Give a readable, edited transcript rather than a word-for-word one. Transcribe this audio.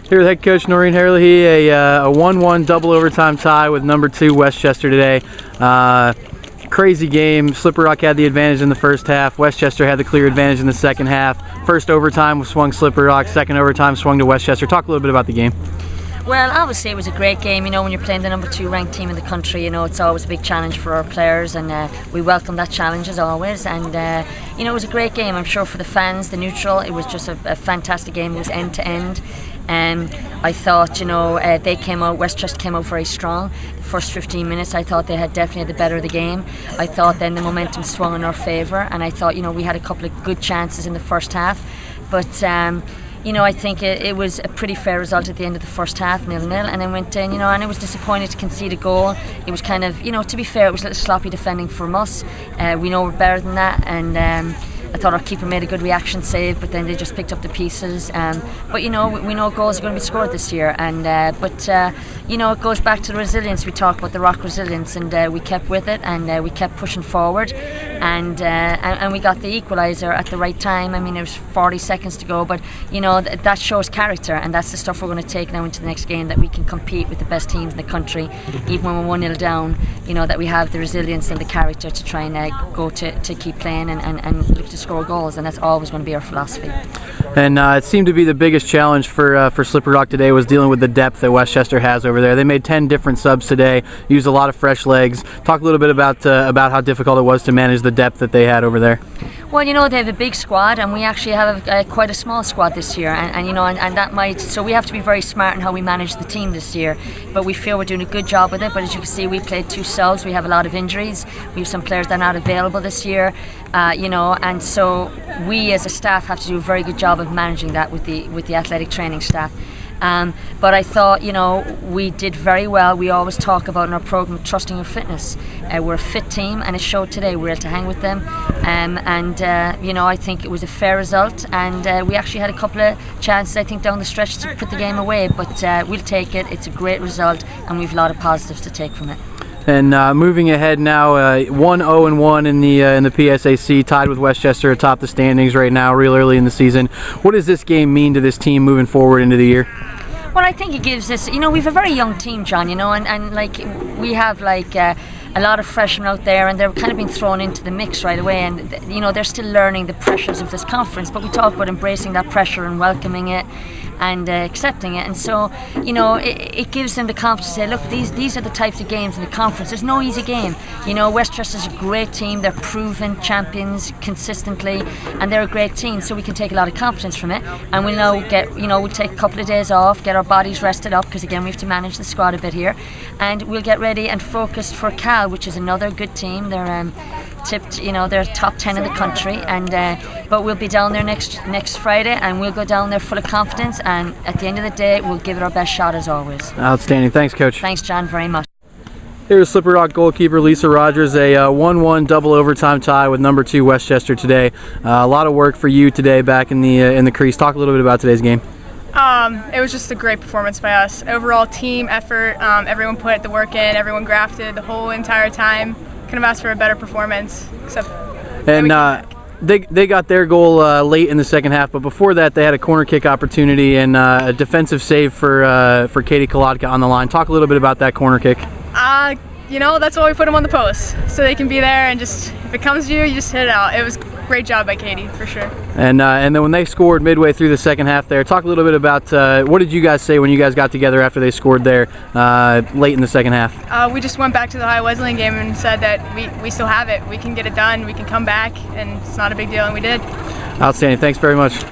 Here with head coach Noreen Herlihy, a 1-1 double overtime tie with number 2 Westchester today. Crazy game. Slippery Rock had the advantage in the first half. Westchester had the clear advantage in the second half. First overtime swung Slippery Rock. Second overtime swung to Westchester. Talk a little bit about the game. Well, obviously it was a great game. You know, when you're playing the number 2 ranked team in the country, you know, it's always a big challenge for our players, and we welcome that challenge as always. And you know, it was a great game. I'm sure for the fans, the neutral, it was just a fantastic game. It was end to end. I thought, you know, Westchester came out very strong. The first 15 minutes, I thought they had definitely the better of the game. I thought then the momentum swung in our favour, and I thought, you know, we had a couple of good chances in the first half. But you know, I think it was a pretty fair result at the end of the first half, 0-0, and then went in, you know, and I was disappointed to concede a goal. It was kind of, you know, to be fair, it was a little sloppy defending from us. We know we're better than that, and I thought our keeper made a good reaction save, but then they just picked up the pieces. But you know, we know goals are going to be scored this year, and you know, it goes back to the resilience. We talked about the Rock resilience, and we kept with it, and we kept pushing forward, and we got the equaliser at the right time. I mean, there was 40 seconds to go, but you know, that shows character, and that's the stuff we're going to take now into the next game, that we can compete with the best teams in the country, even when we're 1-0 down. You know, that we have the resilience and the character to try and go to keep playing and look to score goals, and that's always going to be our philosophy. And it seemed to be the biggest challenge for Slippery Rock today was dealing with the depth that Westchester has over there. They made 10 different subs today, used a lot of fresh legs. Talk a little bit about how difficult it was to manage the depth that they had over there. Well, you know, they have a big squad, and we actually have quite a small squad this year, and you know, and that might, so we have to be very smart in how we manage the team this year. But we feel we're doing a good job with it. But as you can see, we played 2 subs. We have a lot of injuries. We have some players that are not available this year, you know, and so we as a staff have to do a very good job of managing that with the athletic training staff. But I thought, you know, we did very well. We always talk about in our program trusting your fitness. We're a fit team, and it showed today. We were able to hang with them, you know, I think it was a fair result, and we actually had a couple of chances, I think, down the stretch to put the game away, but we'll take it. It's a great result, and we've a lot of positives to take from it. And moving ahead now, 1-0-1 in the PSAC, tied with Westchester atop the standings right now, real early in the season. What does this game mean to this team moving forward into the year? Well, I think it gives us, you know, we have a very young team, John, you know, and like we have like a lot of freshmen out there, and they're kind of being thrown into the mix right away, and you know, they're still learning the pressures of this conference, but we talk about embracing that pressure and welcoming it and accepting it. And so, you know, it gives them the confidence to say, look, these are the types of games in the conference. There's no easy game. You know, Westchester's a great team. They're proven champions consistently, and they're a great team, so we can take a lot of confidence from it. And we'll now we'll take a couple of days off, get our bodies rested up, because again, we have to manage the squad a bit here, and we'll get ready and focused for Cal, which is another good team. They're tipped, you know, they're top 10 in the country, and but we'll be down there next Friday, and we'll go down there full of confidence, and at the end of the day, we'll give it our best shot as always. Outstanding. Thanks, Coach. Thanks, John, very much. Here's Slippery Rock goalkeeper Lisa Rodgers, a 1-1 double overtime tie with number 2 Westchester today. A lot of work for you today back in the crease. Talk a little bit about today's game. It was just a great performance by us. Overall team effort, everyone put the work in, everyone grafted the whole entire time. Couldn't have asked for a better performance, except they got their goal late in the second half, but before that they had a corner kick opportunity and a defensive save for Katie Kolodka on the line. Talk a little bit about that corner kick. You know, that's why we put them on the post, so they can be there, and just if it comes to you, you just hit it out. It was a great job by Katie, for sure. And then when they scored midway through the second half there, talk a little bit about what did you guys say when you guys got together after they scored there late in the second half? We just went back to the High Wesleyan game and said that we still have it. We can get it done, we can come back, and it's not a big deal, and we did. Outstanding. Thanks very much.